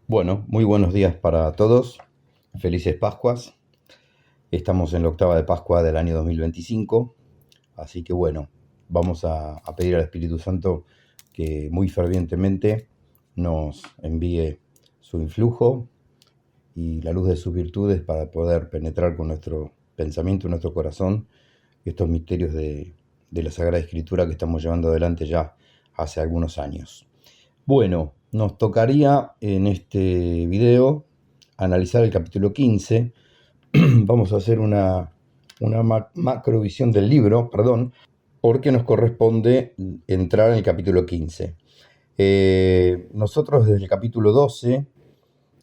Bueno, muy buenos días para todos. Felices Pascuas. Estamos en la octava de Pascua del año 2025. Así que bueno, vamos a pedir al Espíritu Santo que muy fervientemente nos envíe su influjo y la luz de sus virtudes para poder penetrar con nuestro pensamiento, nuestro corazón, estos misterios de la Sagrada Escritura que estamos llevando adelante ya hace algunos años. Bueno, nos tocaría en este video analizar el capítulo 15. Vamos a hacer una macrovisión del libro, perdón, porque nos corresponde entrar en el capítulo 15. Nosotros desde el capítulo 12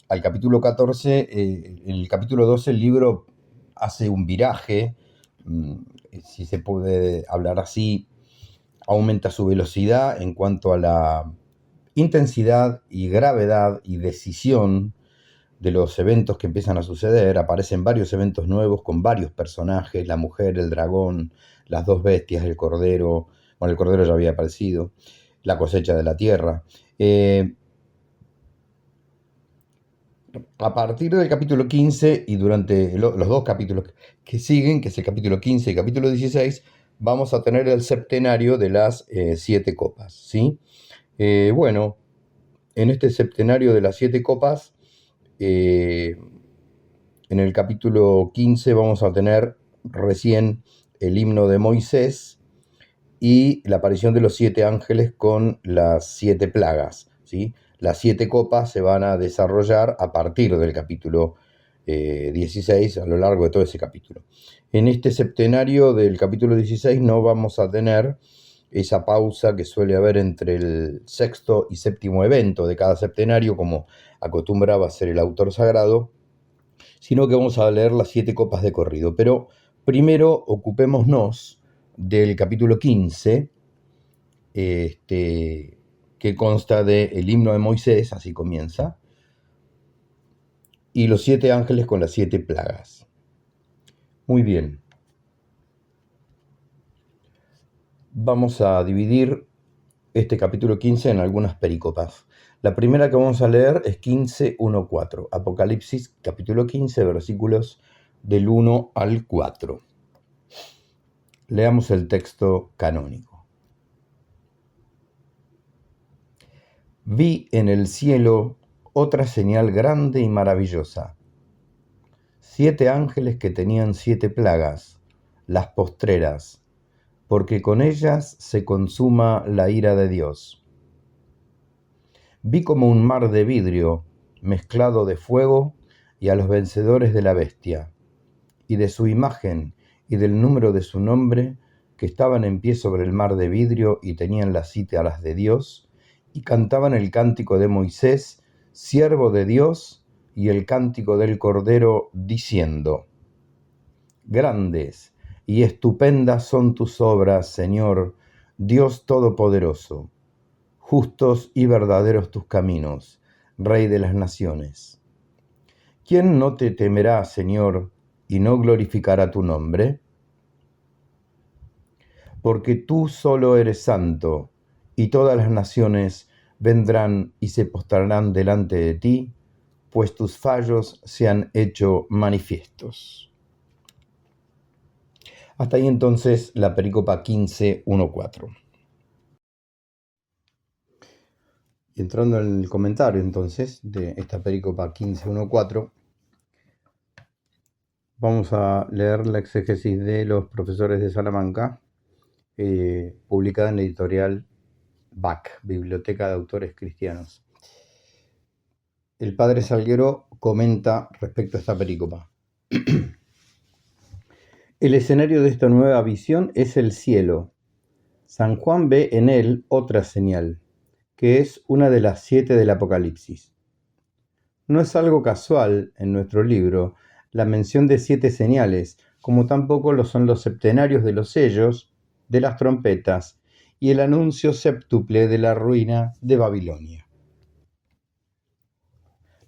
al capítulo 14, en el capítulo 12 el libro hace un viraje, mm, si se puede hablar así, aumenta su velocidad en cuanto a la intensidad y gravedad y decisión de los eventos que empiezan a suceder. Aparecen varios eventos nuevos con varios personajes: la mujer, el dragón, las dos bestias, el cordero. Bueno, el cordero ya había aparecido, la cosecha de la tierra. A partir del capítulo 15 y durante los dos capítulos que siguen, que es el capítulo 15 y el capítulo 16, vamos a tener el septenario de las 7 copas, ¿sí? Bueno, en este septenario de las 7 copas, eh, en el capítulo 15 vamos a tener recién el himno de Moisés y la aparición de los 7 ángeles con las 7 plagas, ¿sí? Las 7 copas se van a desarrollar a partir del capítulo 16, a lo largo de todo ese capítulo. En este septenario del capítulo 16 no vamos a tener esa pausa que suele haber entre el sexto y séptimo evento de cada septenario, como acostumbraba a ser el autor sagrado, sino que vamos a leer las 7 copas de corrido. Pero primero ocupémonos del capítulo 15, que consta del himno de Moisés, así comienza, y los 7 ángeles con las 7 plagas. Muy bien. Vamos a dividir este capítulo 15 en algunas pericopas. La primera que vamos a leer es 15:1-4, Apocalipsis capítulo 15, versículos del 1 al 4. Leamos el texto canónico. Vi en el cielo otra señal grande y maravillosa: 7 ángeles que tenían 7 plagas, las postreras, porque con ellas se consuma la ira de Dios. Vi como un mar de vidrio mezclado de fuego, y a los vencedores de la bestia, y de su imagen y del número de su nombre, que estaban en pie sobre el mar de vidrio y tenían las cítaras de Dios, y cantaban el cántico de Moisés, siervo de Dios, y el cántico del Cordero, diciendo: Grandes y estupendas son tus obras, Señor, Dios Todopoderoso. Justos y verdaderos tus caminos, Rey de las naciones. ¿Quién no te temerá, Señor, y no glorificará tu nombre? Porque tú solo eres santo, y todas las naciones vendrán y se postrarán delante de ti, pues tus fallos se han hecho manifiestos. Hasta ahí entonces la pericopa 15:1-4. Y entrando en el comentario entonces de esta pericopa 15:1-4, vamos a leer la exégesis de los profesores de Salamanca, publicada en la editorial BAC, Biblioteca de Autores Cristianos. El padre Salguero comenta respecto a esta pericopa. El escenario de esta nueva visión es el cielo. San Juan ve en él otra señal, que es una de las 7 del Apocalipsis. No es algo casual en nuestro libro la mención de 7 señales, como tampoco lo son los septenarios de los sellos, de las trompetas y el anuncio séptuple de la ruina de Babilonia.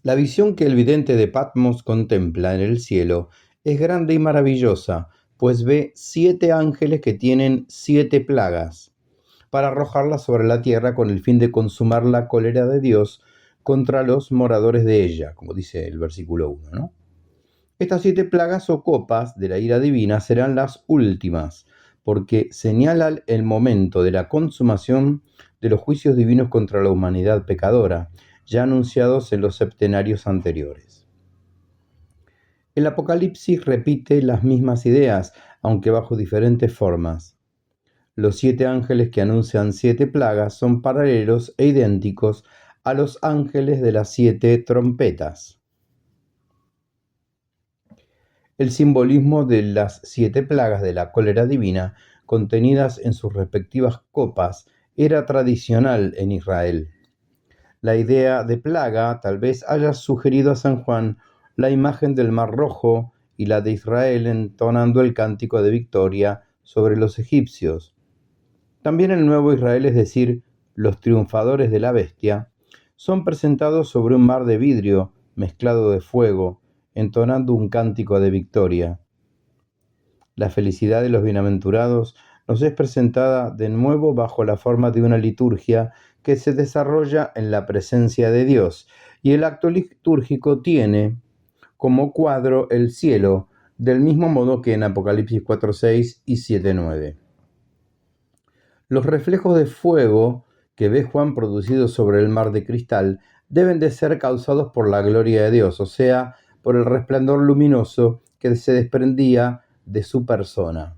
La visión que el vidente de Patmos contempla en el cielo es grande y maravillosa, pues ve 7 ángeles que tienen 7 plagas, para arrojarlas sobre la tierra con el fin de consumar la cólera de Dios contra los moradores de ella, como dice el versículo 1, ¿no? Estas 7 plagas o copas de la ira divina serán las últimas, porque señalan el momento de la consumación de los juicios divinos contra la humanidad pecadora, ya anunciados en los septenarios anteriores. El Apocalipsis repite las mismas ideas, aunque bajo diferentes formas. Los 7 ángeles que anuncian 7 plagas son paralelos e idénticos a los ángeles de las 7 trompetas. El simbolismo de las 7 plagas de la cólera divina, contenidas en sus respectivas copas, era tradicional en Israel. La idea de plaga tal vez haya sugerido a San Juan la imagen del Mar Rojo y la de Israel entonando el cántico de victoria sobre los egipcios. También el nuevo Israel, es decir, los triunfadores de la bestia, son presentados sobre un mar de vidrio mezclado de fuego, entonando un cántico de victoria. La felicidad de los bienaventurados nos es presentada de nuevo bajo la forma de una liturgia que se desarrolla en la presencia de Dios, y el acto litúrgico tiene como cuadro el cielo, del mismo modo que en Apocalipsis 4:6 y 7:9. Los reflejos de fuego que ve Juan producidos sobre el mar de cristal deben de ser causados por la gloria de Dios, o sea, por el resplandor luminoso que se desprendía de su persona.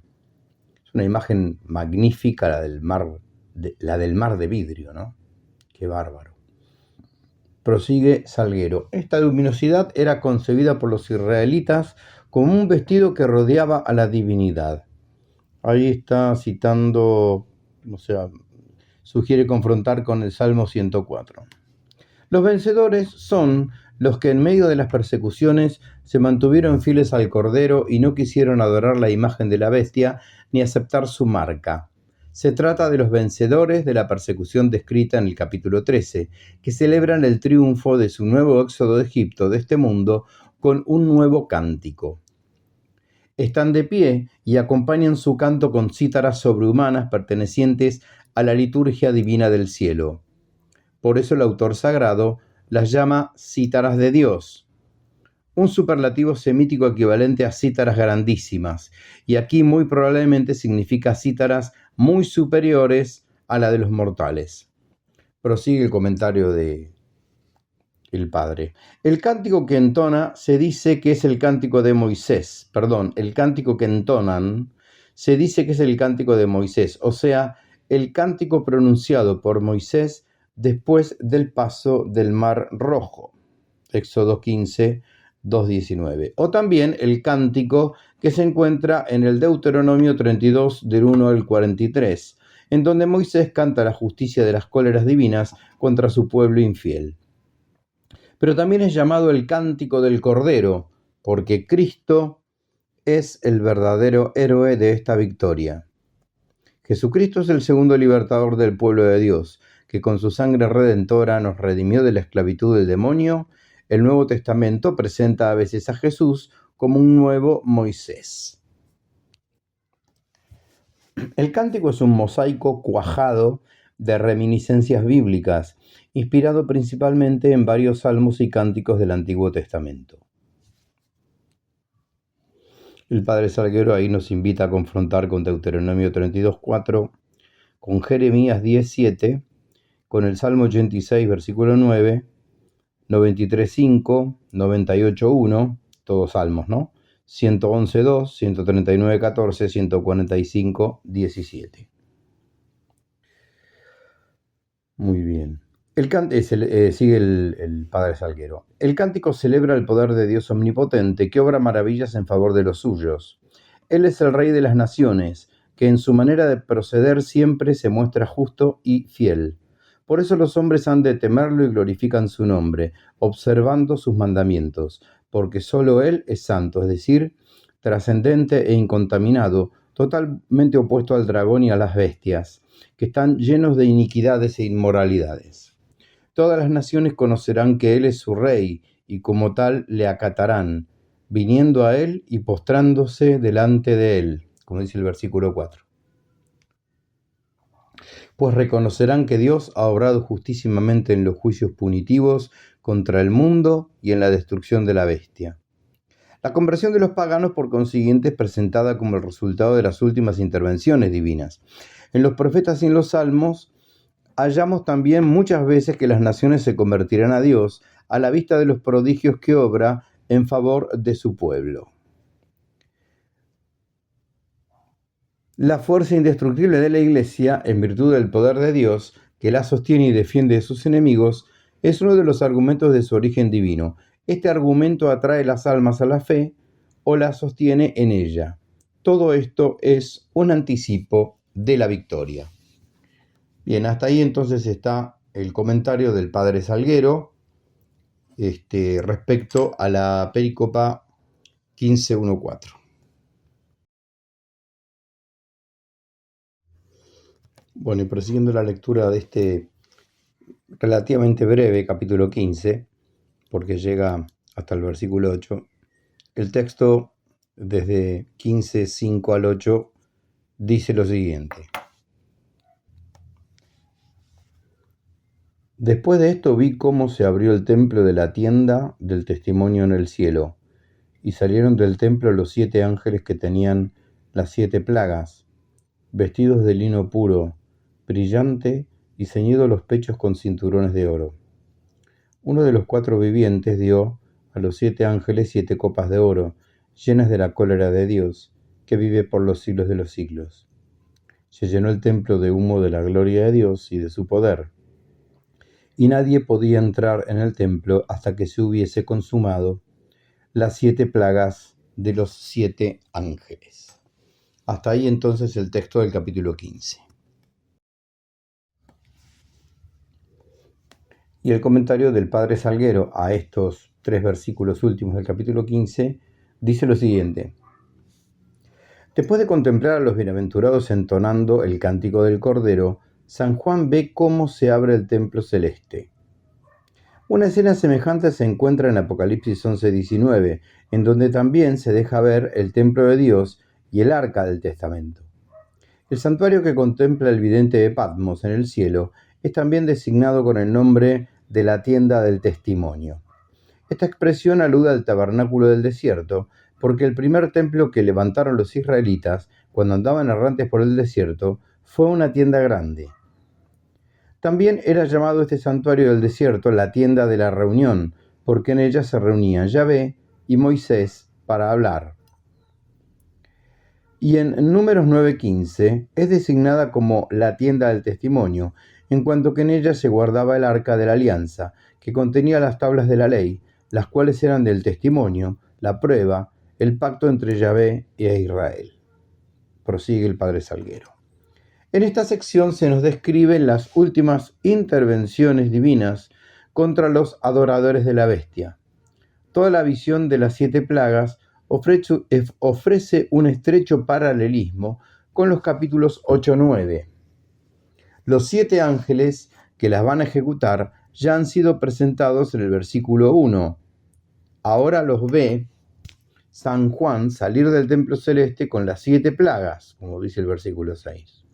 Es una imagen magnífica la del mar de vidrio, ¿no? Qué bárbaro. Prosigue Salguero. Esta luminosidad era concebida por los israelitas como un vestido que rodeaba a la divinidad. Ahí está citando, sugiere confrontar con el Salmo 104. Los vencedores son los que en medio de las persecuciones se mantuvieron fieles al Cordero y no quisieron adorar la imagen de la bestia ni aceptar su marca. Se trata de los vencedores de la persecución descrita en el capítulo 13, que celebran el triunfo de su nuevo éxodo de Egipto, de este mundo, con un nuevo cántico. Están de pie y acompañan su canto con cítaras sobrehumanas pertenecientes a la liturgia divina del cielo. Por eso el autor sagrado las llama cítaras de Dios, un superlativo semítico equivalente a cítaras grandísimas, y aquí muy probablemente significa cítaras muy superiores a la de los mortales. Prosigue el comentario de el Padre. El cántico que entona se dice que es el cántico de Moisés. El cántico que entonan se dice que es el cántico de Moisés, o sea, el cántico pronunciado por Moisés después del paso del Mar Rojo. Éxodo 15, 2:19. O también el cántico que se encuentra en el Deuteronomio 32, del 1 al 43, en donde Moisés canta la justicia de las cóleras divinas contra su pueblo infiel. Pero también es llamado el cántico del Cordero, porque Cristo es el verdadero héroe de esta victoria. Jesucristo es el segundo libertador del pueblo de Dios, que con su sangre redentora nos redimió de la esclavitud del demonio. El Nuevo Testamento presenta a veces a Jesús como un nuevo Moisés. El cántico es un mosaico cuajado de reminiscencias bíblicas, inspirado principalmente en varios salmos y cánticos del Antiguo Testamento. El Padre Salguero ahí nos invita a confrontar con Deuteronomio 32:4, con Jeremías 10:7, con el Salmo 86, versículo 9, 93:5, 98:1, todos salmos, ¿no? 111:2, 139:14, 145:17. Muy bien. Sigue el Padre Salguero. El cántico celebra el poder de Dios omnipotente, que obra maravillas en favor de los suyos. Él es el Rey de las naciones, que en su manera de proceder siempre se muestra justo y fiel. Por eso los hombres han de temerlo y glorifican su nombre, observando sus mandamientos, porque solo Él es santo, es decir, trascendente e incontaminado, totalmente opuesto al dragón y a las bestias, que están llenos de iniquidades e inmoralidades. Todas las naciones conocerán que Él es su Rey, y como tal le acatarán, viniendo a Él y postrándose delante de Él, como dice el versículo 4. Pues reconocerán que Dios ha obrado justísimamente en los juicios punitivos contra el mundo y en la destrucción de la bestia. La conversión de los paganos, por consiguiente, es presentada como el resultado de las últimas intervenciones divinas. En los profetas y en los salmos hallamos también muchas veces que las naciones se convertirán a Dios a la vista de los prodigios que obra en favor de su pueblo. La fuerza indestructible de la Iglesia, en virtud del poder de Dios, que la sostiene y defiende de sus enemigos, es uno de los argumentos de su origen divino. Este argumento atrae las almas a la fe o las sostiene en ella. Todo esto es un anticipo de la victoria. Bien, hasta ahí entonces está el comentario del padre Salguero respecto a la pericopa 15.1.4. Bueno, y prosiguiendo la lectura de este relativamente breve capítulo 15, porque llega hasta el versículo 8, el texto desde 15.5 al 8 dice lo siguiente. Después de esto vi cómo se abrió el templo de la tienda del testimonio en el cielo, y salieron del templo los 7 ángeles que tenían las 7 plagas, vestidos de lino puro, brillante y ceñidos los pechos con cinturones de oro. Uno de los 4 vivientes dio a los 7 ángeles 7 copas de oro, llenas de la cólera de Dios, que vive por los siglos de los siglos. Se llenó el templo de humo de la gloria de Dios y de su poder, y nadie podía entrar en el templo hasta que se hubiese consumado las 7 plagas de los 7 ángeles. Hasta ahí entonces el texto del capítulo 15. Y el comentario del padre Salguero a estos 3 versículos últimos del capítulo 15 dice lo siguiente. Después de contemplar a los bienaventurados entonando el cántico del Cordero, San Juan ve cómo se abre el templo celeste. Una escena semejante se encuentra en Apocalipsis 11:19, en donde también se deja ver el templo de Dios y el arca del testamento. El santuario que contempla el vidente de Patmos en el cielo es también designado con el nombre de la tienda del testimonio. Esta expresión alude al tabernáculo del desierto, porque el primer templo que levantaron los israelitas cuando andaban errantes por el desierto fue una tienda grande. También era llamado este santuario del desierto la tienda de la reunión, porque en ella se reunían Yahvé y Moisés para hablar. Y en Números 9:15 es designada como la tienda del testimonio, en cuanto que en ella se guardaba el arca de la alianza, que contenía las tablas de la ley, las cuales eran del testimonio, la prueba, el pacto entre Yahvé e Israel. Prosigue el padre Salguero. En esta sección se nos describen las últimas intervenciones divinas contra los adoradores de la bestia. Toda la visión de las 7 plagas ofrece un estrecho paralelismo con los capítulos 8-9. Los 7 ángeles que las van a ejecutar ya han sido presentados en el versículo 1. Ahora los ve San Juan salir del templo celeste con las 7 plagas, como dice el versículo 6.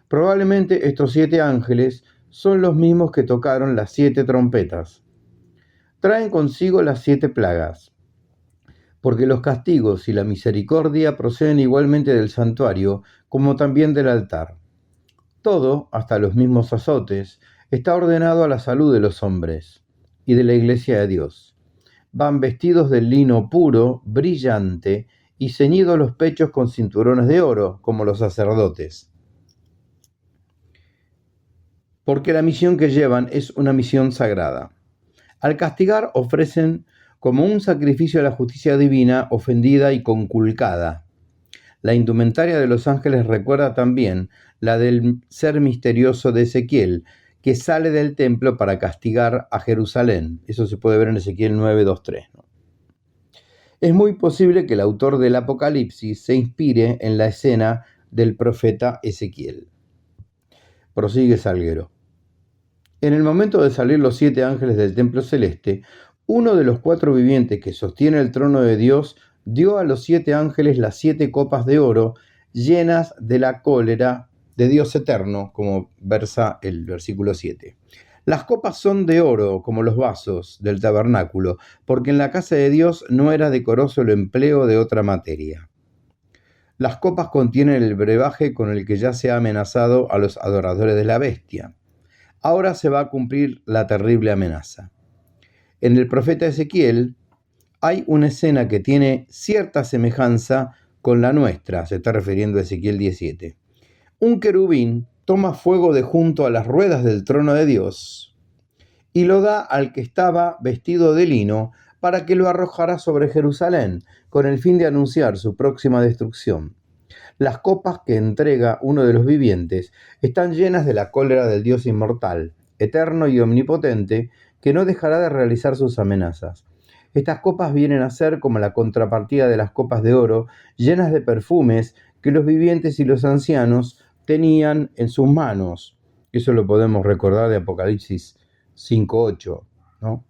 Probablemente estos 7 ángeles son los mismos que tocaron las 7 trompetas. Traen consigo las 7 plagas, porque los castigos y la misericordia proceden igualmente del santuario como también del altar. Todo, hasta los mismos azotes, está ordenado a la salud de los hombres y de la iglesia de Dios. Van vestidos de lino puro, brillante, y ceñidos los pechos con cinturones de oro, como los sacerdotes. Porque la misión que llevan es una misión sagrada. Al castigar ofrecen como un sacrificio a la justicia divina ofendida y conculcada. La indumentaria de los ángeles recuerda también la del ser misterioso de Ezequiel, que sale del templo para castigar a Jerusalén. Eso se puede ver en Ezequiel 9:2-3. Es muy posible que el autor del Apocalipsis se inspire en la escena del profeta Ezequiel. Prosigue Salguero. En el momento de salir los 7 ángeles del templo celeste, uno de los 4 vivientes que sostiene el trono de Dios dio a los 7 ángeles las 7 copas de oro llenas de la cólera de Dios eterno, como versa el versículo 7. Las copas son de oro, como los vasos del tabernáculo, porque en la casa de Dios no era decoroso el empleo de otra materia. Las copas contienen el brebaje con el que ya se ha amenazado a los adoradores de la bestia. Ahora se va a cumplir la terrible amenaza. En el profeta Ezequiel hay una escena que tiene cierta semejanza con la nuestra, se está refiriendo a Ezequiel 17. Un querubín toma fuego de junto a las ruedas del trono de Dios y lo da al que estaba vestido de lino para que lo arrojara sobre Jerusalén, con el fin de anunciar su próxima destrucción. Las copas que entrega uno de los vivientes están llenas de la cólera del Dios inmortal, eterno y omnipotente, que no dejará de realizar sus amenazas. Estas copas vienen a ser como la contrapartida de las copas de oro, llenas de perfumes que los vivientes y los ancianos tenían en sus manos. Eso lo podemos recordar de Apocalipsis 5:8, ¿no?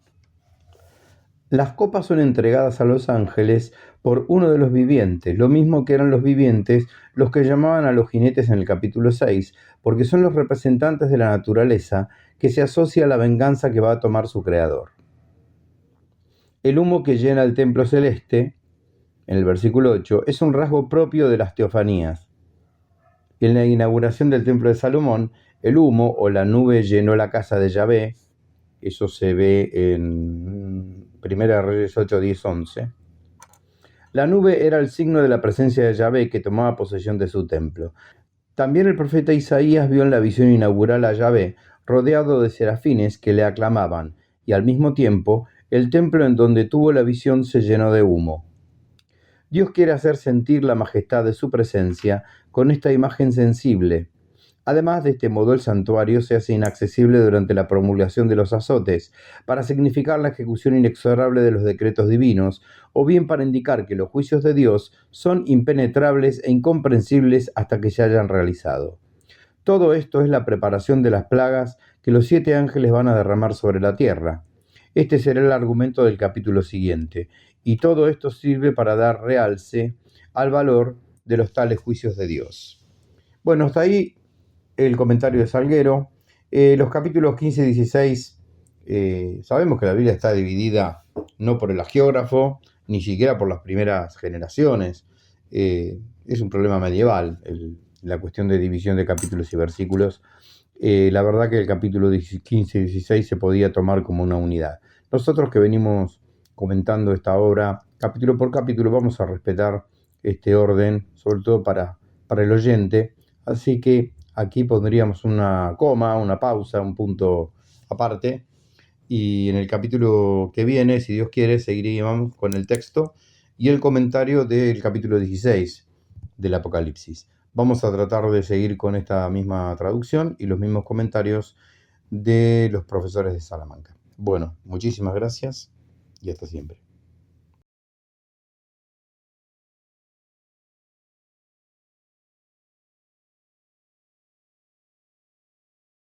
Las copas son entregadas a los ángeles por uno de los vivientes, lo mismo que eran los vivientes los que llamaban a los jinetes en el capítulo 6, porque son los representantes de la naturaleza que se asocia a la venganza que va a tomar su creador. El humo que llena el templo celeste, en el versículo 8, es un rasgo propio de las teofanías. En la inauguración del templo de Salomón, el humo o la nube llenó la casa de Yahvé. Eso se ve en 1 Reyes 8, 10, 11. La nube era el signo de la presencia de Yahvé que tomaba posesión de su templo. También el profeta Isaías vio en la visión inaugural a Yahvé rodeado de serafines que le aclamaban, y al mismo tiempo el templo en donde tuvo la visión se llenó de humo. Dios quiere hacer sentir la majestad de su presencia con esta imagen sensible. Además, de este modo el santuario se hace inaccesible durante la promulgación de los azotes, para significar la ejecución inexorable de los decretos divinos, o bien para indicar que los juicios de Dios son impenetrables e incomprensibles hasta que se hayan realizado. Todo esto es la preparación de las plagas que los 7 ángeles van a derramar sobre la tierra. Este será el argumento del capítulo siguiente, y todo esto sirve para dar realce al valor de los tales juicios de Dios. Bueno, hasta ahí el comentario de Salguero. Los capítulos 15 y 16, sabemos que la Biblia está dividida no por el hagiógrafo, ni siquiera por las primeras generaciones. Es un problema medieval, la cuestión de división de capítulos y versículos. La verdad que el capítulo 15 y 16 se podía tomar como una unidad. Nosotros que venimos comentando esta obra capítulo por capítulo vamos a respetar este orden, sobre todo para el oyente. Así que aquí pondríamos una coma, una pausa, un punto aparte. Y en el capítulo que viene, si Dios quiere, seguiríamos con el texto y el comentario del capítulo 16 del Apocalipsis. Vamos a tratar de seguir con esta misma traducción y los mismos comentarios de los profesores de Salamanca. Bueno, muchísimas gracias y hasta siempre.